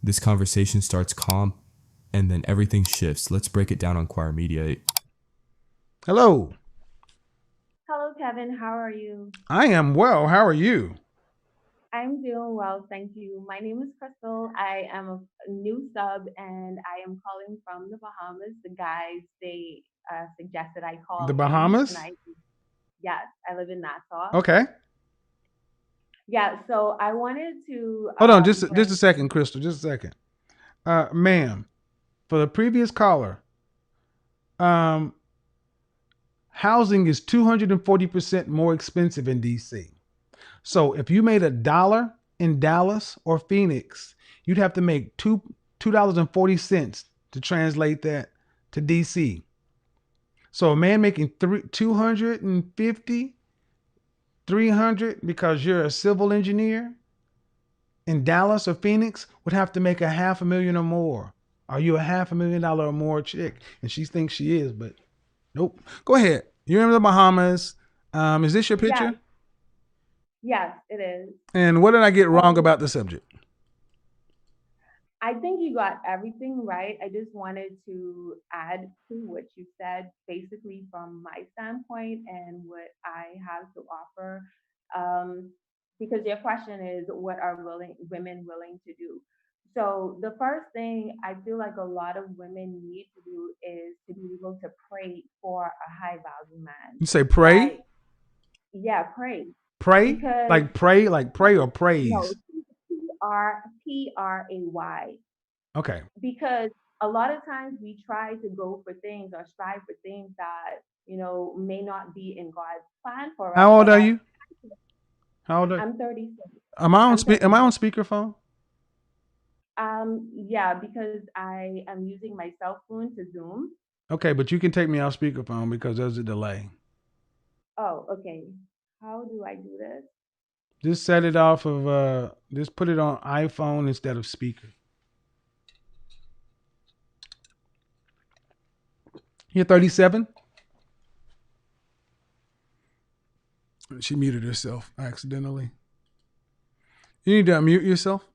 This conversation starts calm and then everything shifts. Let's break it down on Choir Media. Hello. Hello, Kevin. How are you? I am well. How are you? I'm doing well, thank you. My name is Crystal. I am a new sub and I am calling from the Bahamas. The guys, they suggested I The call in and Bahamas? yes, I live in Nassau. Okay. Yeah, so I wanted to Hold on just a bring, second, Crystal. Just a second. Ma'am, for the previous caller, um, housing is 240% more expensive in DC. So if you made $1 in Dallas or Phoenix, you'd have to make $2.40 to translate that to DC. So a man making 250, 300 because you're a civil engineer in Dallas or Phoenix would have to make a half a million or more. Are you a $500,000 or more chick? And she thinks she is, but nope. Go ahead. You're in the Bahamas. Is this your yes, picture? yes, it is. And what did I get wrong So about the subject? I think you got everything right. I just wanted to add to what you said, basically from my standpoint and what I have to offer. Um, because your question is, what are women willing to do? So the first thing I feel like a lot of women need to do is to be able to pray for a high value man. You say pray? Like, yeah, pray Pray? because Like pray or no, praise? Pray Okay. because a lot of times we try to go for things or strive for things that may not be in God's plan for us. How old But are at you? How old are I'm 36. Am I'm I on 36. speakerphone? Yeah, because I am using my cell phone to Zoom. Okay, but you can take me off speakerphone because there's a delay. Oh, okay. How do I do this? Just set it off of just put it on iPhone instead of speaker. You're 37? She muted herself accidentally. You need to unmute yourself.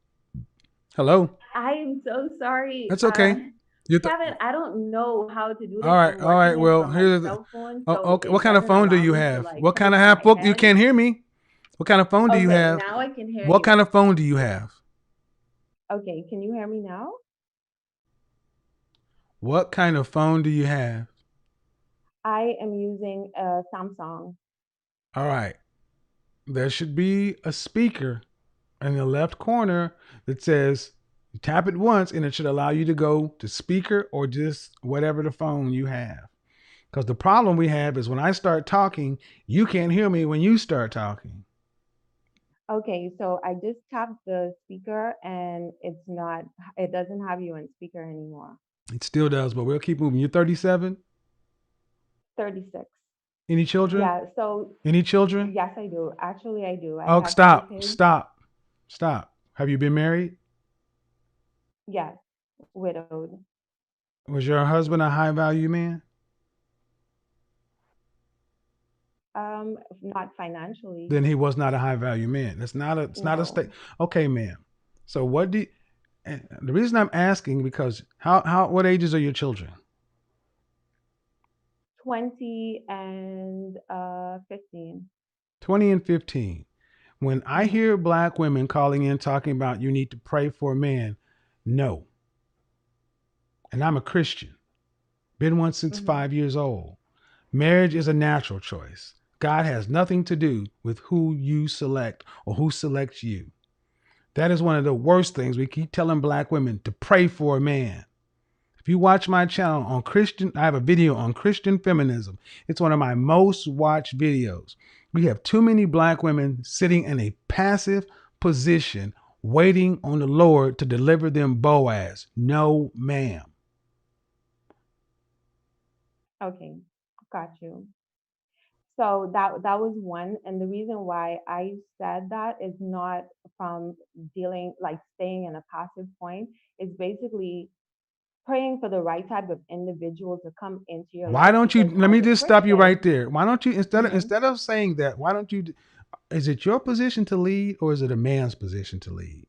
Hello. I am so sorry. That's okay. You're th- Kevin, I don't know how to do all this. right. I'm All right. working it Well, from my here's the. cell phone, Oh, so okay. What it kind of doesn't phone do allow you me to have? like What put kind it of on have? my You head. can't hear me. What kind of phone do you Okay, have? now I can hear What you. kind of phone do you have? Okay, can you hear me now? What kind of phone do you have? I am using a Samsung. All right. There should be a speaker in the left corner that says tap it once and it should allow you to go to speaker or just whatever the phone you have. Because the problem we have is when I start talking, you can't hear me when you start talking. Okay, so I just tapped the speaker and it doesn't have you on speaker anymore. It still does, but we'll keep moving. You're 37? 36. Any children? Yeah, so Any children? yes, I do. Actually, I do. I Oh, have two stop, kids. stop, stop. Have you been married? Yes, widowed. Was your husband a high value man? Not financially. Then he was not a high value man. It's not a No. state. Okay, ma'am. So what do you, and the reason I'm asking because what ages are your children? 20 and 15. 20 and 15. When I Hmm. hear black women calling in talking about you need to pray for a man, no. And I'm a Christian. Been one since Hmm. 5 years old. Marriage is a natural choice. God has nothing to do with who you select or who selects you. That is one of the worst things. We keep telling black women to pray for a man. If you watch my channel on Christian, I have a video on Christian feminism. It's one of my most watched videos. We have too many black women sitting in a passive position waiting on the Lord to deliver them Boaz. No, ma'am. Okay, got you. So that was one, and the reason why I said that is not from dealing like staying in a passive point. It's basically praying for the right type of individual to come into your Why life don't you because let as me a just stop you right Christian, there. Why don't you mhm, instead of saying that, why don't you is it your position to lead or is it a man's position to lead?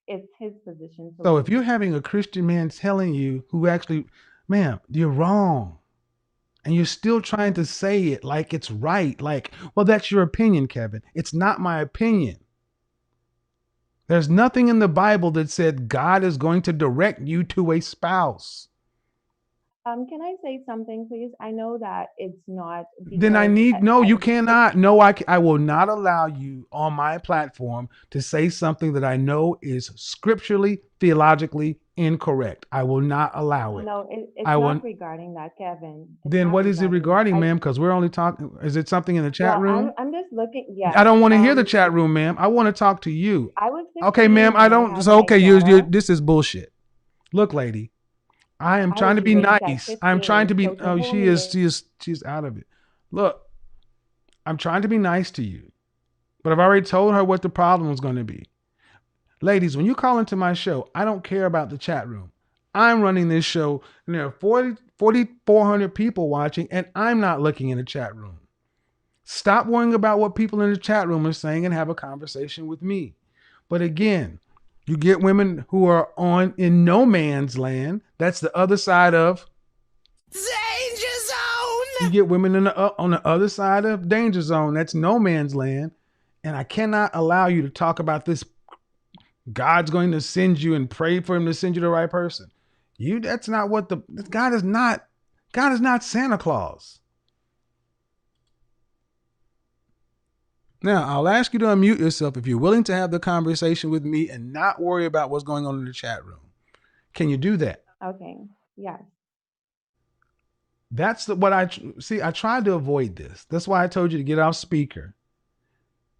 it's his position to So if leave. you're having a Christian man telling you who actually, ma'am, you're wrong. And you're still trying to say it like it's right. Like, well, that's your opinion, Kevin. It's not my opinion. There's nothing in the Bible that said God is going to direct you to a spouse. Can I say something, please? I know that it's not Then I because need, no, I you cannot. No, I will not allow you on my platform to say something that I know is scripturally, theologically incorrect. I will not allow no, it. no, I it's will. not regarding that, Kevin. It's Then not what is it regarding that. regarding, ma'am? Because we're only talking. Is it something in the chat Well, room? I'm just looking. I Yes. don't want to hear the chat room, ma'am. I want to talk to you. I was Okay, ma'am. 16 I when I don't. had So my okay, you. daughter. This is bullshit. Look, lady. I am I trying was to be raised at nice. I'm trying 15. to be. So to Oh, hold me she's out of it. Look, I'm trying to be nice to you, but I've already told her what the problem was going to be. Ladies, when you call into my show, I don't care about the chat room. I'm running this show, and there are 4,400 people watching, and I'm not looking in the chat room. Stop worrying about what people in the chat room are saying and have a conversation with me. But again, you get women who are on in no man's land. That's the other side of danger zone. You get women on the other side of danger zone. That's no man's land. And I cannot allow you to talk about this. God's going to send you and pray for him to send you the right person. That's not what God is not Santa Claus. Now, I'll ask you to unmute yourself if you're willing to have the conversation with me and not worry about what's going on in the chat room. Can you do that? okay. Yes. That's what I see. I tried to avoid this. That's why I told you to get off speaker,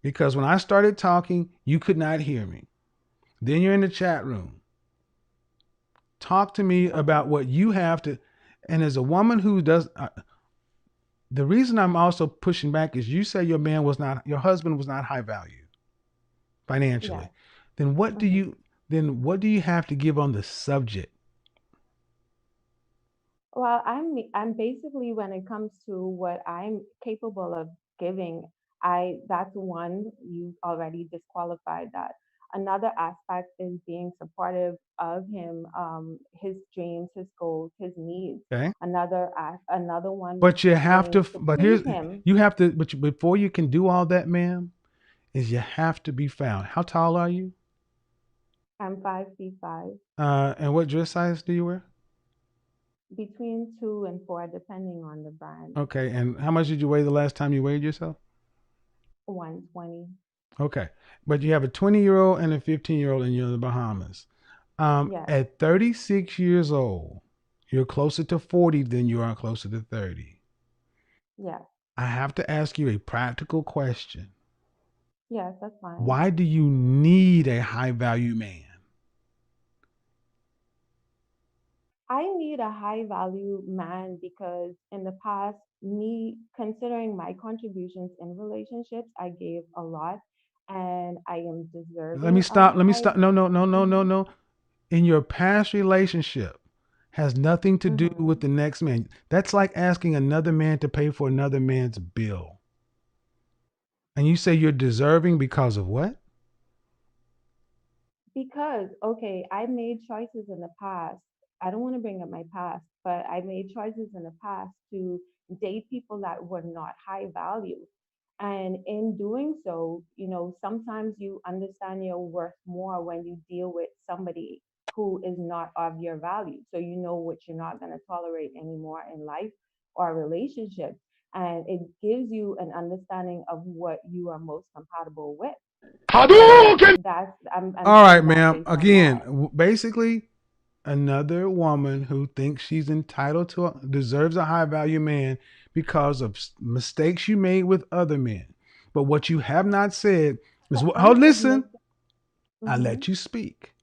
because when I started talking, you could not hear me. Then you're in the chat room. Talk to me about what you have to. And as a woman who does, the reason I'm also pushing back is you say your husband was not high value financially. Yes. Then Hmm. what do you have to give on the subject? Well, I'm basically when it comes to what I'm capable of giving, I that's one you already disqualified that. Another aspect is being supportive of him, his dreams, his goals, his needs. Okay. Another one But you have going to, to but please here's, him. you have to, but before you can do all that, ma'am, is you have to be found. How tall are you? I'm 5 feet 5, And what dress size do you wear? between 2 and 4, depending on the brand. Okay. And how much did you weigh the last time you weighed yourself? 120. Okay. But you have a 20-year-old and a 15-year-old and you're in the Bahamas. Yes. At 36 years old, you're closer to 40 than you are closer to 30. Yes. I have to ask you a practical question. Yes, that's fine. Why do you need a high value man? I need a high value man because in the past, me considering my contributions in relationships, I gave a lot and I am Let me deserving of stop. Let me high. stop. No, no, no, no, no, Mhm. no. In your past relationship has nothing to do with Mhm. the next man. That's like asking another man to pay for another man's bill. And you say you're deserving because of what? Because, okay, I made choices in the past. I don't want to bring up my past, but I made choices in the past to date people that were not high value. And in doing so, sometimes you understand your worth more when you deal with somebody who is not of your value. So you know what you're not going to tolerate anymore in life or relationship. And it gives you an understanding of what you are most compatible with. So Hadouken! I'm All right, saying that ma'am. based on Again, that. basically, another woman who thinks she's entitled to, deserves a high value man because of mistakes you made with other men. But what you have not said is But what, I'm hold, listen, submissive. I Hmm. let you speak.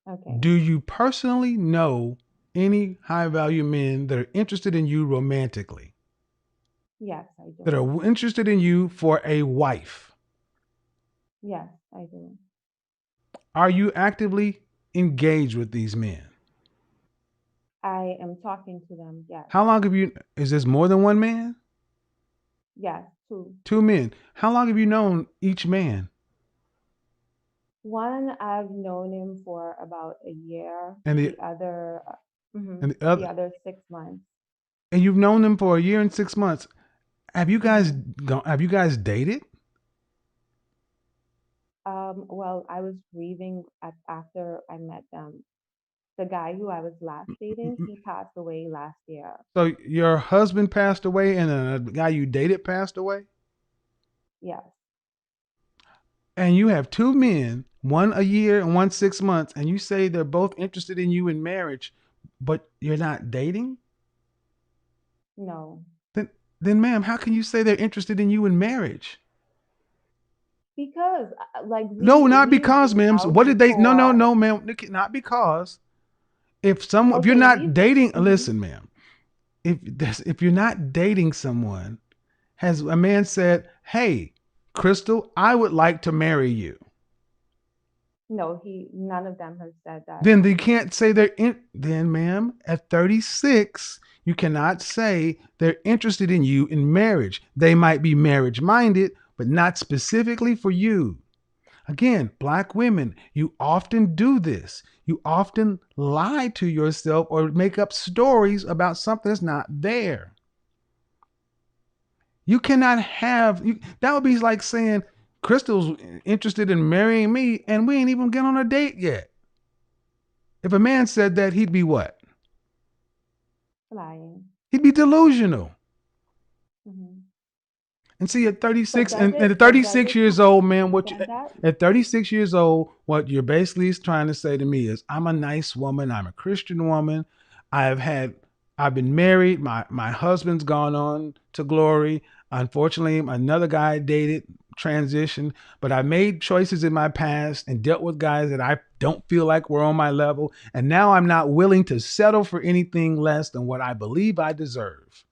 Okay. Do you personally know any high value men that are interested in you romantically, Yes, I that do. are interested in you for a wife? Yes, I do. Are you actively engaged with these men? I am talking to them. Yes. How long have you, is this more than one man? Yes, two. Two men. How long have you known each man? One, I've known him for about a year. And the The other, and the the other, other 6 months. and you've known them for a year and 6 months. Have you guys hmm have you guys dated? Well, I was grieving after I met them. The guy who I was last dating, he passed away last year. So your husband passed away and the guy you dated passed away? Yes. And you have two men, one a year and one 6 months, and you say they're both interested in you in marriage, but you're not dating? No. Then, then, ma'am, how can you say they're interested in you in marriage? Because like No, we not we've because, been ma'am. So out what did they? No, no, before. no, ma'am. Not because. If you're Okay, not dating, mhm. listen, ma'am. If you're not dating someone, has a man said, "Hey, Crystal, I would like to marry you." No, none of them have said that Then to they me. can't say they're in. Then, ma'am, at 36, you cannot say they're interested in you in marriage. They might be marriage minded, but not specifically for you. Again, black women, you often do this. You often lie to yourself or make up stories about something that's not there. You cannot have that would be like saying Crystal's interested in marrying me and we ain't even get on a date yet. If a man said that, he'd be what? Lying. He'd be delusional. hmm And see, at But 36 does and it? at But does 36 it? years old, man, He what you said that. at 36 years old, what you're basically trying to say to me is, I'm a nice woman, I'm a Christian woman. I've had I've been married, my husband's gone on to glory. Unfortunately, another guy I dated transitioned, but I made choices in my past and dealt with guys that I don't feel like were on my level, and now I'm not willing to settle for anything less than what I believe I deserve.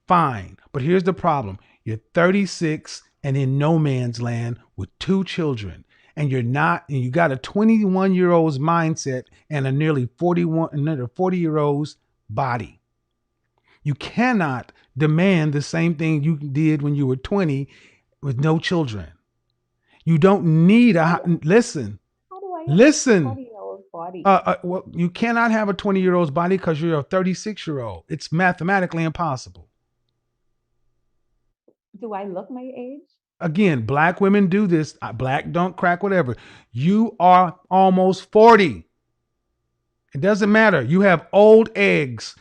Fine. But here's the problem. You're 36 and in no man's land with two children. And you're not, and you got a 21-year-old's mindset and a nearly 41, another 40-year-old's body. You cannot demand the same thing you did when you were 20 with no children. You don't need How listen, how do I have a listen. 40-year-old body? Well, you cannot have a 20-year-old's body because you're a 36-year-old. It's mathematically impossible. Do I look my age? Again, black women do this. Black don't crack, whatever. You are almost 40. It doesn't matter. You have old eggs.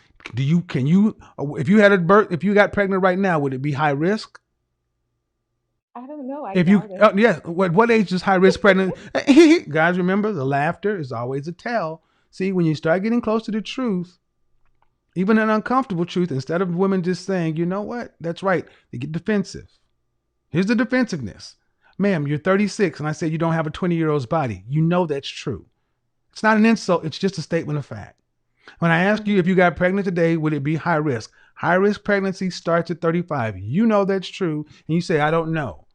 Can you, if you had a birth, if you got pregnant right now, would it be high risk? I don't know. I If you, doubt it. yeah, what age is high risk pregnant? Guys, remember the laughter is always a tell. See, when you start getting close to the truth, even an uncomfortable truth, instead of women just saying, you know what, that's right, they get defensive. Here's the defensiveness. Ma'am, you're 36, and I say you don't have a 20-year-old's body. You know that's true. It's not an insult, it's just a statement of fact. When I ask you if hmm you got pregnant today, would it be high risk? High risk pregnancy starts at 35. You know that's true, and you say, I don't know.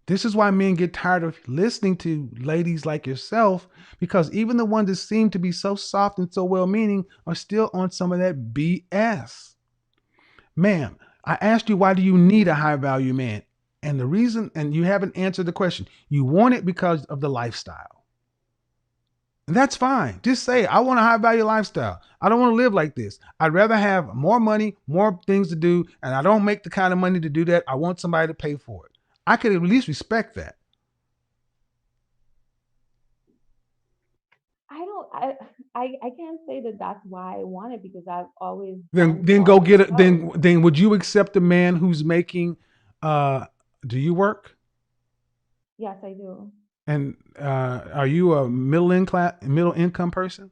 This is why men get tired of listening to ladies like yourself, because even the ones that seem to be so soft and so well meaning are still on some of that BS. Ma'am, I asked you, why do you need a high value man? And the reason, and you haven't answered the question, you want it because of the lifestyle. And that's fine. Just say, I want a high value lifestyle. I don't want to live like this. I'd rather have more money, more things to do, and I don't make the kind of money to do that. I want somebody to pay for it. I could at least respect that. I don't. I can't say that that's why I want it because I've always Then done then for go get it. myself. Then would you accept a man who's making do you work? Yes, I do. And are you a middle income person?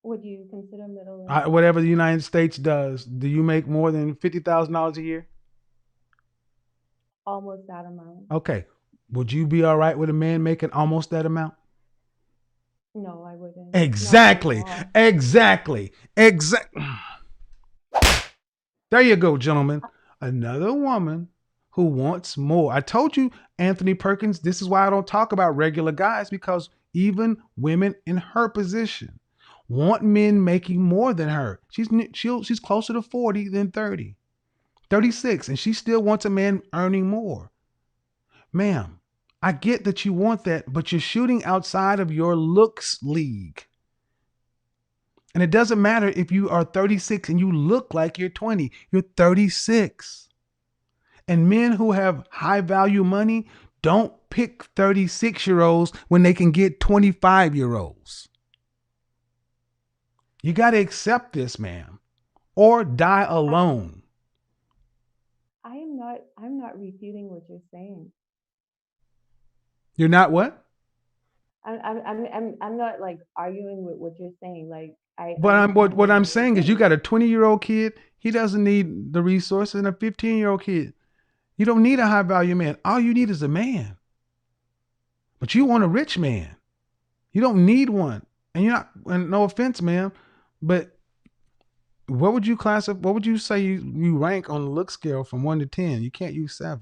Would you consider middle income? Whatever the United States does, do you make more than $50,000 a year? Almost that amount. Okay. Would you be all right with a man making almost that amount? No, I wouldn't. Not Exactly. anymore. Exactly. Exactly. There you go, gentlemen. Another woman who wants more. I told you, Anthony Perkins, this is why I don't talk about regular guys, because even women in her position want men making more than her. She's closer to 40 than 30, 36, and she still wants a man earning more. Ma'am, I get that you want that, but you're shooting outside of your looks league. And it doesn't matter if you are 36 and you look like you're 20, you're 36. And men who have high value money don't pick 36-year-olds when they can get 25-year-olds. You got to accept this, ma'am, or die alone. I'm not refuting what you're saying. You're not what? I'm not like arguing with what you're saying. Like What I'm saying is you got a 20-year-old kid, he doesn't need the resources, and a 15-year-old kid. You don't need a high value man. All you need is a man. But you want a rich man. You don't need one. And you're not, and no offense, ma'am, but what would you say you rank on the look scale from 1 to 10? You can't use 7.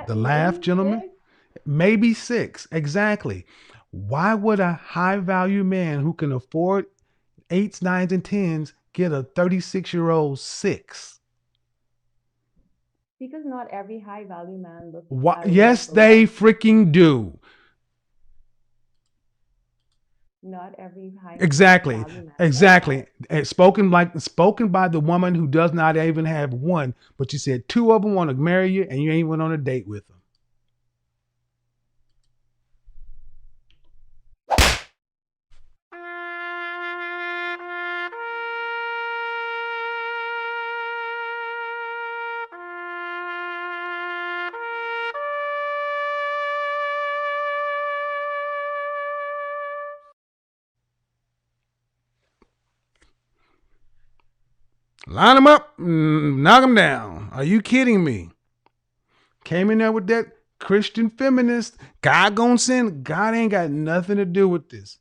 The laugh, gentlemen? Maybe 6. Exactly. Why would a high value man who can afford 8s, 9s, and 10s get a 36-year-old 6? Because not every high value man looks. Yes, they freaking do. Not every high. Exactly. Spoken by the woman who does not even have one, but you said 2 of them want to marry you and you ain't went on a date with them. Line them up, knock them down. Are you kidding me? Came in there with that Christian feminist. God gonna send. God ain't got nothing to do with this.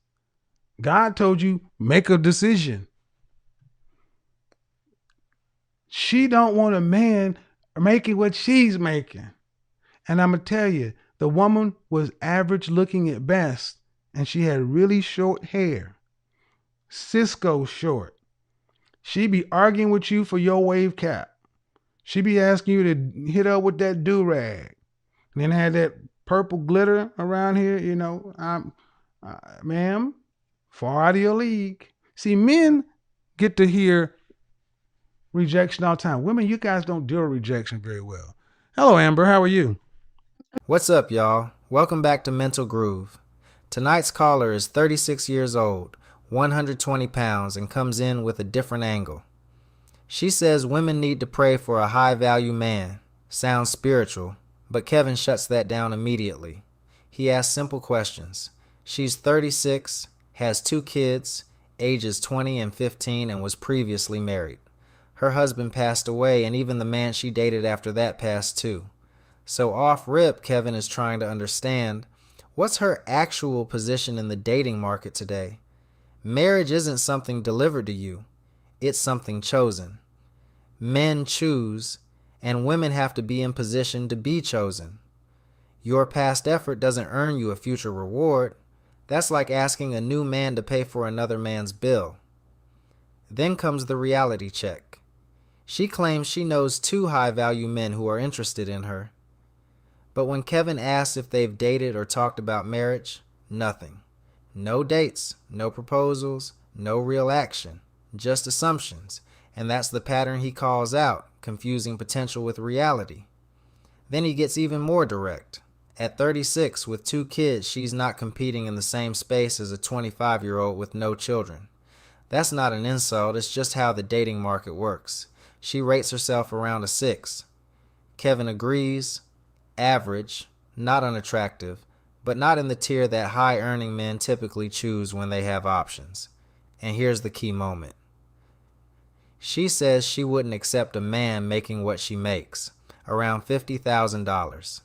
God told you, make a decision. She don't want a man making what she's making. And I'm going to tell you, the woman was average looking at best, and she had really short hair. Cisco short. She be arguing with you for your wave cap. She be asking you to hit her with that do-rag. And then had that purple glitter around here, you know. Ma'am, far out of your league. See, men get to hear rejection all the time. Women, you guys don't deal with rejection very well. Hello, Amber. How are you? What's up, y'all? Welcome back to Mental Groove. Tonight's caller is 36 years old, 120 pounds, and comes in with a different angle. She says women need to pray for a high-value man. Sounds spiritual, but Kevin shuts that down immediately. He asks simple questions. She's 36, has 2 kids, ages 20 and 15, and was previously married. Her husband passed away, and even the man she dated after that passed too. So off rip, Kevin is trying to understand, what's her actual position in the dating market today? Marriage isn't something delivered to you. It's something chosen. Men choose, and women have to be in position to be chosen. Your past effort doesn't earn you a future reward. That's like asking a new man to pay for another man's bill. Then comes the reality check. She claims she knows 2 high-value men who are interested in her. But when Kevin asks if they've dated or talked about marriage, nothing. No dates, no proposals, no real action, just assumptions. And that's the pattern he calls out, confusing potential with reality. Then he gets even more direct. At 36, with 2 kids, she's not competing in the same space as a 25-year-old with no children. That's not an insult, it's just how the dating market works. She rates herself around a 6. Kevin agrees. Average, not unattractive, but not in the tier that high-earning men typically choose when they have options. And here's the key moment. She says she wouldn't accept a man making what she makes, around $50,000.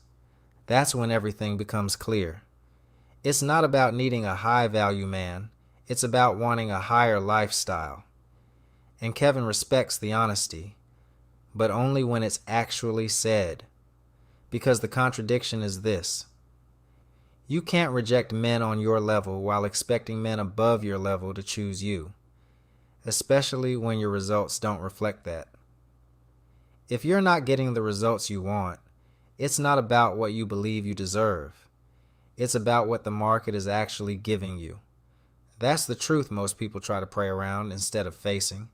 That's when everything becomes clear. It's not about needing a high-value man. It's about wanting a higher lifestyle. And Kevin respects the honesty, but only when it's actually said. Because the contradiction is this. You can't reject men on your level while expecting men above your level to choose you, especially when your results don't reflect that. If you're not getting the results you want, it's not about what you believe you deserve. It's about what the market is actually giving you. That's the truth most people try to pray around instead of facing.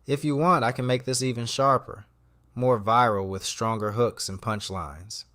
If you want, I can make this even sharper, more viral with stronger hooks and punchlines.